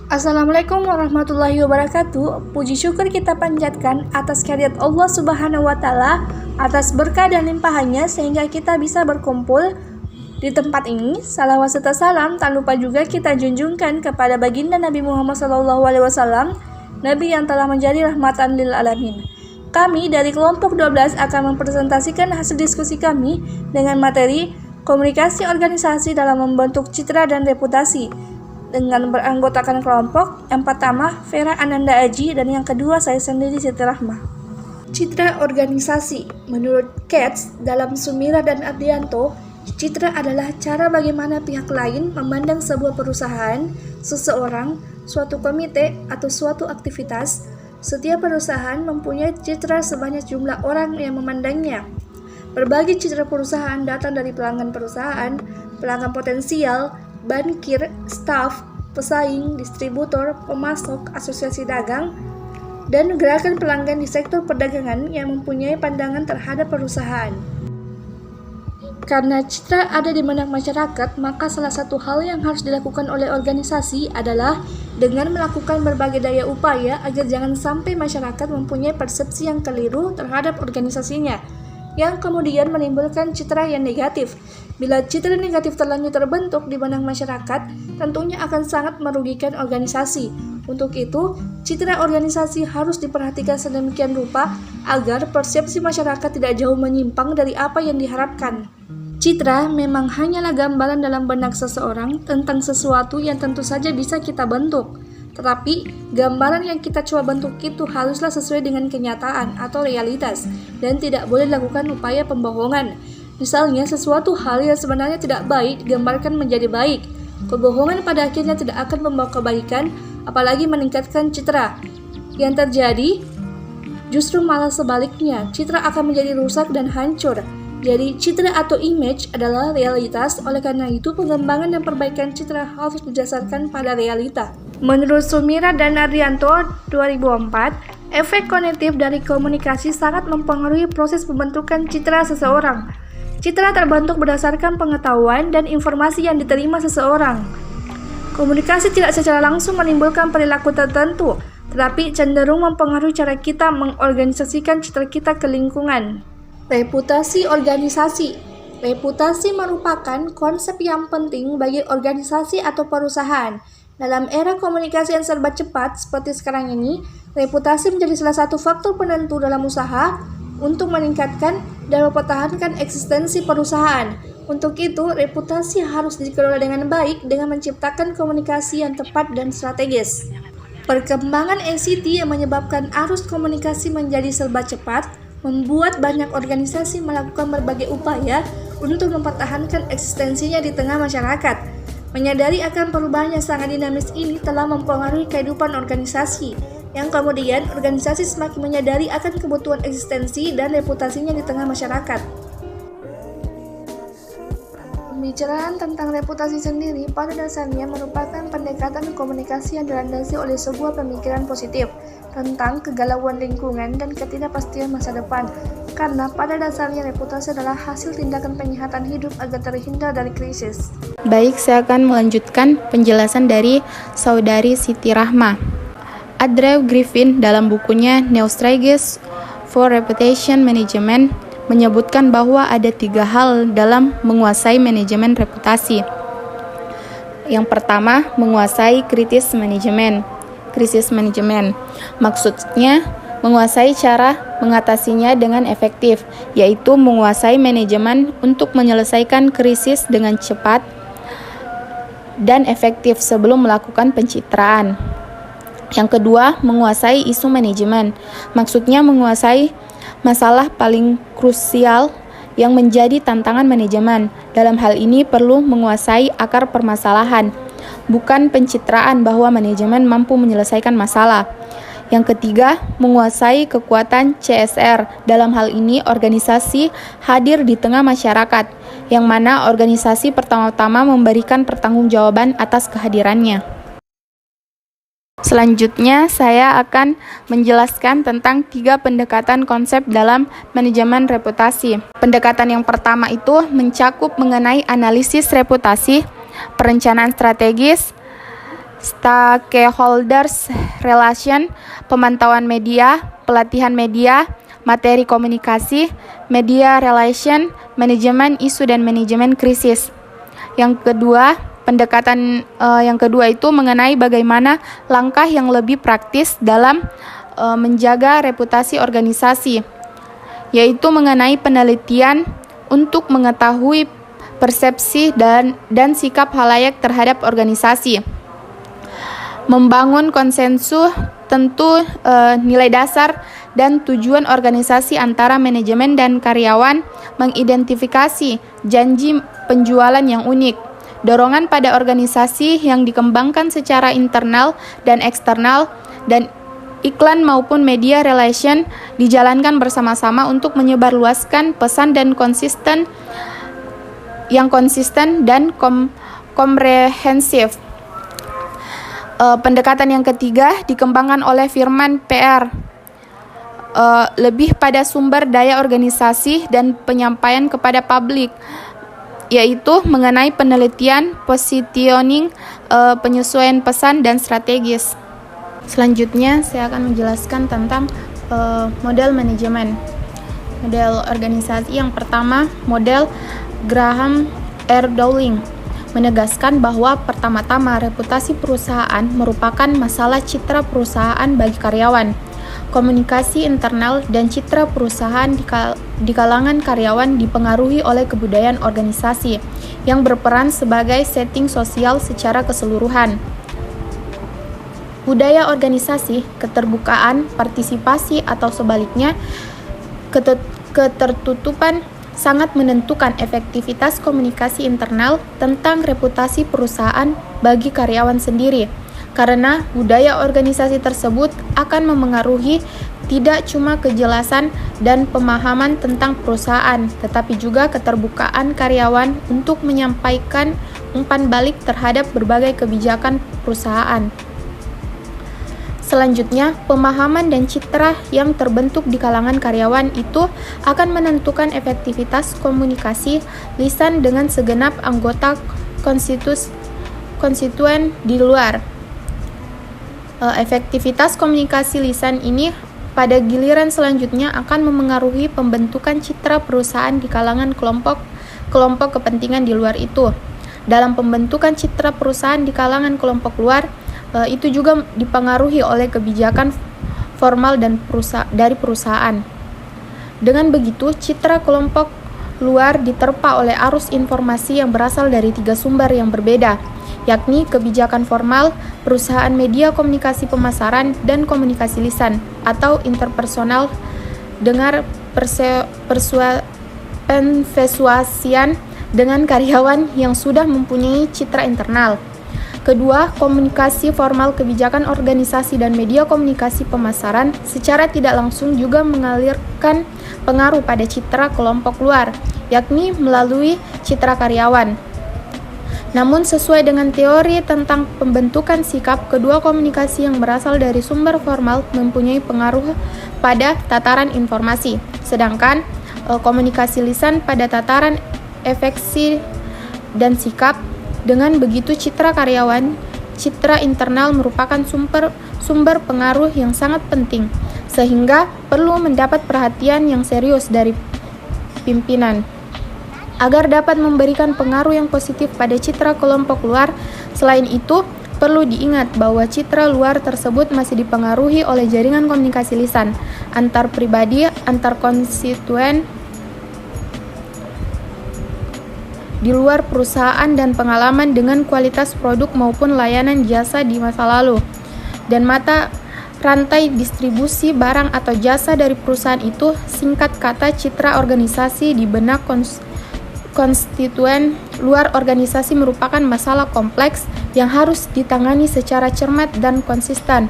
Assalamualaikum warahmatullahi wabarakatuh. Puji syukur kita panjatkan atas kehadirat Allah Subhanahu wa Ta'ala, atas berkah dan limpahannya sehingga kita bisa berkumpul di tempat ini. Salawat serta salam tak lupa juga kita junjungkan kepada baginda Nabi Muhammad SAW, Nabi yang telah menjadi rahmatan lil alamin. Kami dari kelompok 12 akan mempresentasikan hasil diskusi kami dengan materi komunikasi organisasi dalam membentuk citra dan reputasi, dengan beranggotakan kelompok yang pertama Vera Ananda Aji dan yang kedua saya sendiri Siti Rahma. Citra organisasi menurut Katz dalam Sumira dan Ardianto, citra adalah cara bagaimana pihak lain memandang sebuah perusahaan, seseorang, suatu komite, atau suatu aktivitas. Setiap perusahaan mempunyai citra sebanyak jumlah orang yang memandangnya. Berbagai citra perusahaan datang dari pelanggan perusahaan, pelanggan potensial, bankir, staf, pesaing, distributor, pemasok, asosiasi dagang, dan gerakan pelanggan di sektor perdagangan yang mempunyai pandangan terhadap perusahaan. Karena citra ada di benak masyarakat, maka salah satu hal yang harus dilakukan oleh organisasi adalah dengan melakukan berbagai daya upaya agar jangan sampai masyarakat mempunyai persepsi yang keliru terhadap organisasinya, yang kemudian menimbulkan citra yang negatif. Bila citra negatif terlanjur terbentuk di benak masyarakat, tentunya akan sangat merugikan organisasi. Untuk itu, citra organisasi harus diperhatikan sedemikian rupa agar persepsi masyarakat tidak jauh menyimpang dari apa yang diharapkan. Citra memang hanyalah gambaran dalam benak seseorang tentang sesuatu yang tentu saja bisa kita bentuk. Tetapi, gambaran yang kita coba bentuk itu haruslah sesuai dengan kenyataan atau realitas dan tidak boleh dilakukan upaya pembohongan. Misalnya, sesuatu hal yang sebenarnya tidak baik digambarkan menjadi baik. Kebohongan pada akhirnya tidak akan membawa kebaikan, apalagi meningkatkan citra. Yang terjadi, justru malah sebaliknya, citra akan menjadi rusak dan hancur. Jadi, citra atau image adalah realitas, oleh karena itu pengembangan dan perbaikan citra harus didasarkan pada realita. Menurut Sumira dan Ardianto 2004, efek kognitif dari komunikasi sangat mempengaruhi proses pembentukan citra seseorang. Citra terbentuk berdasarkan pengetahuan dan informasi yang diterima seseorang. Komunikasi tidak secara langsung menimbulkan perilaku tertentu, tetapi cenderung mempengaruhi cara kita mengorganisasikan citra kita ke lingkungan. Reputasi organisasi. Reputasi merupakan konsep yang penting bagi organisasi atau perusahaan. Dalam era komunikasi yang serba cepat seperti sekarang ini, reputasi menjadi salah satu faktor penentu dalam usaha untuk meningkatkan dan mempertahankan eksistensi perusahaan. Untuk itu, reputasi harus dikelola dengan baik dengan menciptakan komunikasi yang tepat dan strategis. Perkembangan ICT yang menyebabkan arus komunikasi menjadi serba cepat membuat banyak organisasi melakukan berbagai upaya untuk mempertahankan eksistensinya di tengah masyarakat. Menyadari akan perubahan yang sangat dinamis ini telah mempengaruhi kehidupan organisasi, yang kemudian organisasi semakin menyadari akan kebutuhan eksistensi dan reputasinya di tengah masyarakat. Pembicaraan tentang reputasi sendiri pada dasarnya merupakan pendekatan komunikasi yang dilandasi oleh sebuah pemikiran positif tentang kegalauan lingkungan dan ketidakpastian masa depan, karena pada dasarnya reputasi adalah hasil tindakan penyehatan hidup agar terhindar dari krisis. Baik, saya akan melanjutkan penjelasan dari Saudari Siti Rahma. Andrew Griffin dalam bukunya New Strategies for Reputation Management menyebutkan bahwa ada 3 hal dalam menguasai manajemen reputasi. Yang pertama, menguasai krisis manajemen. Maksudnya, menguasai cara mengatasinya dengan efektif, yaitu menguasai manajemen untuk menyelesaikan krisis dengan cepat dan efektif sebelum melakukan pencitraan. Yang kedua, menguasai isu manajemen. Maksudnya menguasai masalah paling krusial yang menjadi tantangan manajemen. Dalam hal ini perlu menguasai akar permasalahan, bukan pencitraan bahwa manajemen mampu menyelesaikan masalah. Yang ketiga, menguasai kekuatan CSR. Dalam hal ini organisasi hadir di tengah masyarakat, yang mana organisasi pertama-tama memberikan pertanggungjawaban atas kehadirannya. Selanjutnya, saya akan menjelaskan tentang 3 pendekatan konsep dalam manajemen reputasi. Pendekatan yang pertama itu mencakup mengenai analisis reputasi, perencanaan strategis, stakeholders relation, pemantauan media, pelatihan media, materi komunikasi, media relation, manajemen isu dan manajemen krisis. Yang kedua, pendekatan yang kedua itu mengenai bagaimana langkah yang lebih praktis dalam menjaga reputasi organisasi, yaitu mengenai penelitian untuk mengetahui persepsi dan sikap halayak terhadap organisasi. Membangun konsensus tentu nilai dasar dan tujuan organisasi antara manajemen dan karyawan, mengidentifikasi janji penjualan yang unik, dorongan pada organisasi yang dikembangkan secara internal dan eksternal, dan iklan maupun media relation dijalankan bersama-sama untuk menyebarluaskan pesan dan konsisten dan komprehensif. Pendekatan yang ketiga dikembangkan oleh Firman PR, lebih pada sumber daya organisasi dan penyampaian kepada publik, yaitu mengenai penelitian, positioning, penyesuaian pesan, dan strategis. Selanjutnya, saya akan menjelaskan tentang model manajemen. Model organisasi yang pertama, model Graham R. Dowling, menegaskan bahwa pertama-tama reputasi perusahaan merupakan masalah citra perusahaan bagi karyawan. Komunikasi internal dan citra perusahaan di kalangan karyawan dipengaruhi oleh kebudayaan organisasi yang berperan sebagai setting sosial secara keseluruhan. Budaya organisasi, keterbukaan, partisipasi, atau sebaliknya, ketertutupan sangat menentukan efektivitas komunikasi internal tentang reputasi perusahaan bagi karyawan sendiri. Karena budaya organisasi tersebut akan memengaruhi tidak cuma kejelasan dan pemahaman tentang perusahaan, tetapi juga keterbukaan karyawan untuk menyampaikan umpan balik terhadap berbagai kebijakan perusahaan. Selanjutnya, pemahaman dan citra yang terbentuk di kalangan karyawan itu akan menentukan efektivitas komunikasi lisan dengan segenap anggota konstituen di luar. Efektivitas komunikasi lisan ini pada giliran selanjutnya akan memengaruhi pembentukan citra perusahaan di kalangan kelompok kepentingan di luar itu. Dalam pembentukan citra perusahaan di kalangan kelompok luar, itu juga dipengaruhi oleh kebijakan formal dan dari perusahaan. Dengan begitu, citra kelompok luar diterpa oleh arus informasi yang berasal dari 3 sumber yang berbeda, yakni kebijakan formal, perusahaan media komunikasi pemasaran, dan komunikasi lisan atau interpersonal dengan persuasian dengan karyawan yang sudah mempunyai citra internal. Kedua, komunikasi formal kebijakan organisasi dan media komunikasi pemasaran secara tidak langsung juga mengalirkan pengaruh pada citra kelompok luar, yakni melalui citra karyawan. Namun sesuai dengan teori tentang pembentukan sikap, kedua komunikasi yang berasal dari sumber formal mempunyai pengaruh pada tataran informasi, sedangkan komunikasi lisan pada tataran efeksi dan sikap. Dengan begitu, citra karyawan, citra internal merupakan sumber pengaruh yang sangat penting, sehingga perlu mendapat perhatian yang serius dari pimpinan agar dapat memberikan pengaruh yang positif pada citra kelompok luar. Selain itu, perlu diingat bahwa citra luar tersebut masih dipengaruhi oleh jaringan komunikasi lisan, antar pribadi, antar konstituen di luar perusahaan, dan pengalaman dengan kualitas produk maupun layanan jasa di masa lalu, dan mata rantai distribusi barang atau jasa dari perusahaan itu. Singkat kata, citra organisasi di benak konstituen luar organisasi merupakan masalah kompleks yang harus ditangani secara cermat dan konsisten.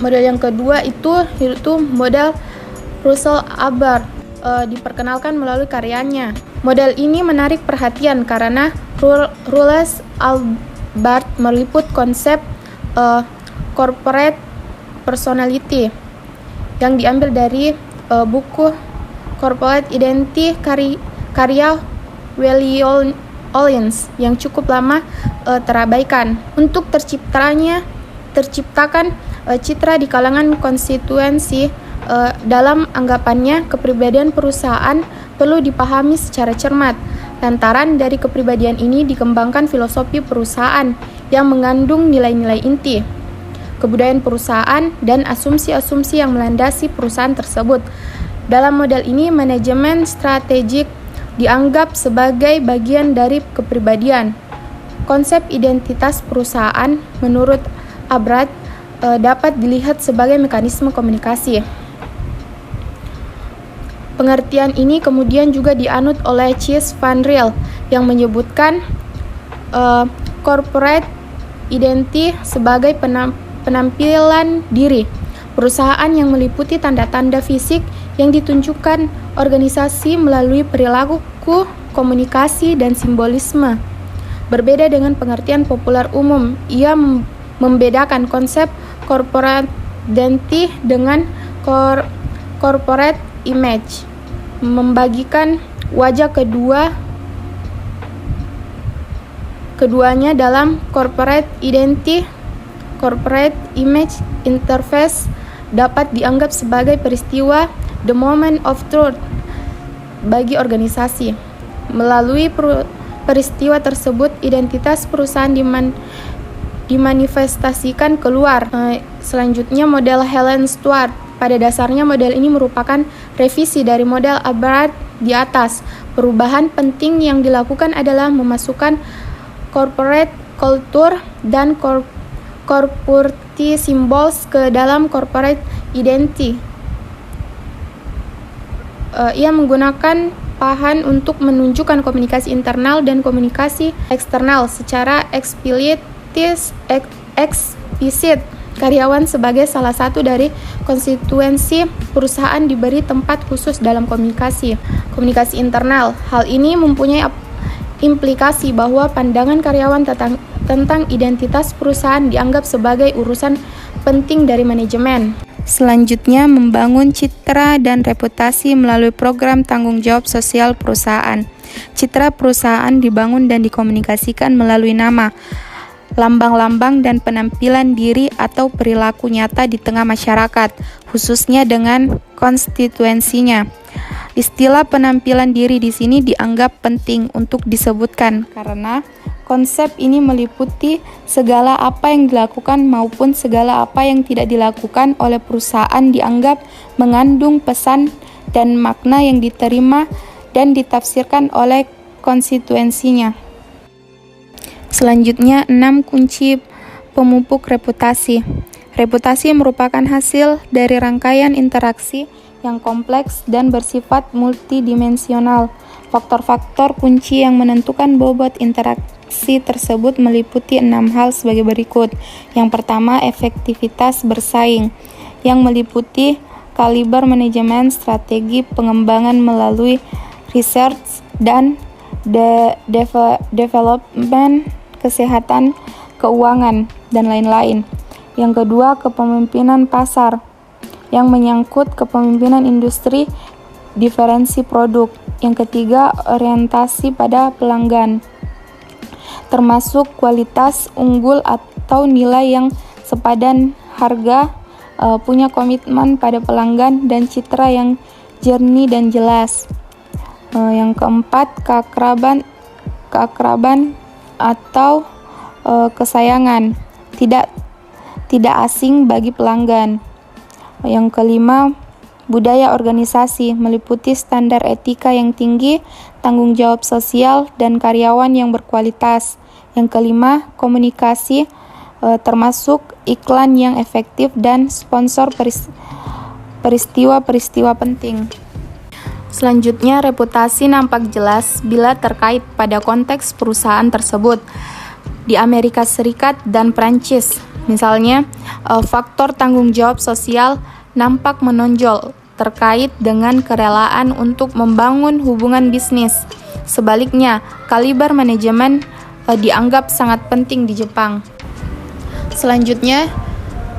Model yang kedua yaitu model Russell Albert, diperkenalkan melalui karyanya. Model ini menarik perhatian karena Russell Albert meliput konsep corporate personality yang diambil dari buku Corporate Identity karya Willie Ollins yang cukup lama terabaikan. Untuk terciptakan citra di kalangan konstituensi dalam anggapannya kepribadian perusahaan perlu dipahami secara cermat. Lantaran dari kepribadian ini dikembangkan filosofi perusahaan yang mengandung nilai-nilai inti, kebudayaan perusahaan, dan asumsi-asumsi yang melandasi perusahaan tersebut. Dalam model ini, manajemen strategik dianggap sebagai bagian dari kepribadian. Konsep identitas perusahaan menurut Abrad dapat dilihat sebagai mekanisme komunikasi. Pengertian ini kemudian juga dianut oleh Chris Van Riel yang menyebutkan corporate identity sebagai penampilan diri perusahaan yang meliputi tanda-tanda fisik yang ditunjukkan organisasi melalui perilaku, komunikasi, dan simbolisme. Berbeda dengan pengertian populer umum, ia membedakan konsep corporate identity dengan corporate image, membagikan wajah keduanya dalam corporate identity. Corporate image interface dapat dianggap sebagai peristiwa the moment of truth bagi organisasi. Melalui peristiwa tersebut, identitas perusahaan dimanifestasikan keluar. Selanjutnya, model Helen Stewart. Pada dasarnya, model ini merupakan revisi dari model Abrad di atas. Perubahan penting yang dilakukan adalah memasukkan corporate culture dan corporate symbols ke dalam corporate identity. Ia menggunakan pahan untuk menunjukkan komunikasi internal dan komunikasi eksternal secara eksplisit. Karyawan sebagai salah satu dari konstituensi perusahaan diberi tempat khusus dalam komunikasi internal. Hal ini mempunyai implikasi bahwa pandangan karyawan tentang identitas perusahaan dianggap sebagai urusan penting dari manajemen. Selanjutnya, membangun citra dan reputasi melalui program tanggung jawab sosial perusahaan. Citra perusahaan dibangun dan dikomunikasikan melalui nama, lambang-lambang, dan penampilan diri atau perilaku nyata di tengah masyarakat, khususnya dengan konstituensinya. Istilah penampilan diri di sini dianggap penting untuk disebutkan karena konsep ini meliputi segala apa yang dilakukan maupun segala apa yang tidak dilakukan oleh perusahaan dianggap mengandung pesan dan makna yang diterima dan ditafsirkan oleh konstituensinya. Selanjutnya, 6 kunci pemupuk reputasi. Reputasi merupakan hasil dari rangkaian interaksi yang kompleks dan bersifat multidimensional. Faktor-faktor kunci yang menentukan bobot interaksi tersebut meliputi 6 hal sebagai berikut. Yang pertama, efektivitas bersaing, yang meliputi kaliber manajemen, strategi pengembangan melalui research dan development, kesehatan, keuangan, dan lain-lain. Yang kedua, kepemimpinan pasar, yang menyangkut kepemimpinan industri, diferensi produk. Yang ketiga, orientasi pada pelanggan, termasuk kualitas unggul atau nilai yang sepadan, harga, punya komitmen pada pelanggan, dan citra yang jernih dan jelas. Yang keempat, keakraban atau kesayangan, tidak asing bagi pelanggan. Yang kelima, budaya organisasi, meliputi standar etika yang tinggi, tanggung jawab sosial, dan karyawan yang berkualitas. Yang kelima, komunikasi, termasuk iklan yang efektif dan sponsor peristiwa-peristiwa penting. Selanjutnya, reputasi nampak jelas bila terkait pada konteks perusahaan tersebut. Di Amerika Serikat dan Prancis, misalnya, faktor tanggung jawab sosial nampak menonjol terkait dengan kerelaan untuk membangun hubungan bisnis. Sebaliknya, kaliber manajemen dianggap sangat penting di Jepang. Selanjutnya,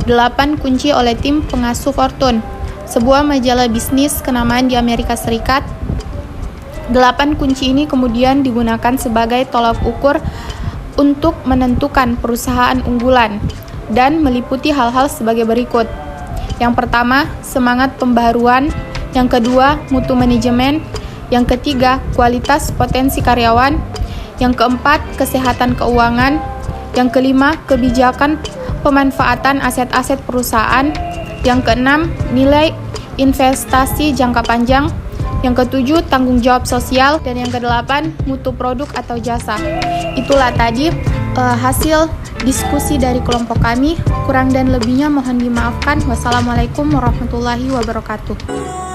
8 kunci oleh tim pengasuh Fortune, sebuah majalah bisnis kenamaan di Amerika Serikat. 8 kunci ini kemudian digunakan sebagai tolak ukur untuk menentukan perusahaan unggulan dan meliputi hal-hal sebagai berikut. Yang pertama, semangat pembaharuan. Yang kedua, mutu manajemen. Yang ketiga, kualitas potensi karyawan. Yang keempat, kesehatan keuangan. Yang kelima, kebijakan pemanfaatan aset-aset perusahaan. Yang keenam, nilai investasi jangka panjang. Yang ketujuh, tanggung jawab sosial. Dan yang kedelapan, mutu produk atau jasa. Itulah tadi hasil diskusi dari kelompok kami. Kurang dan lebihnya mohon dimaafkan. Wassalamualaikum warahmatullahi wabarakatuh.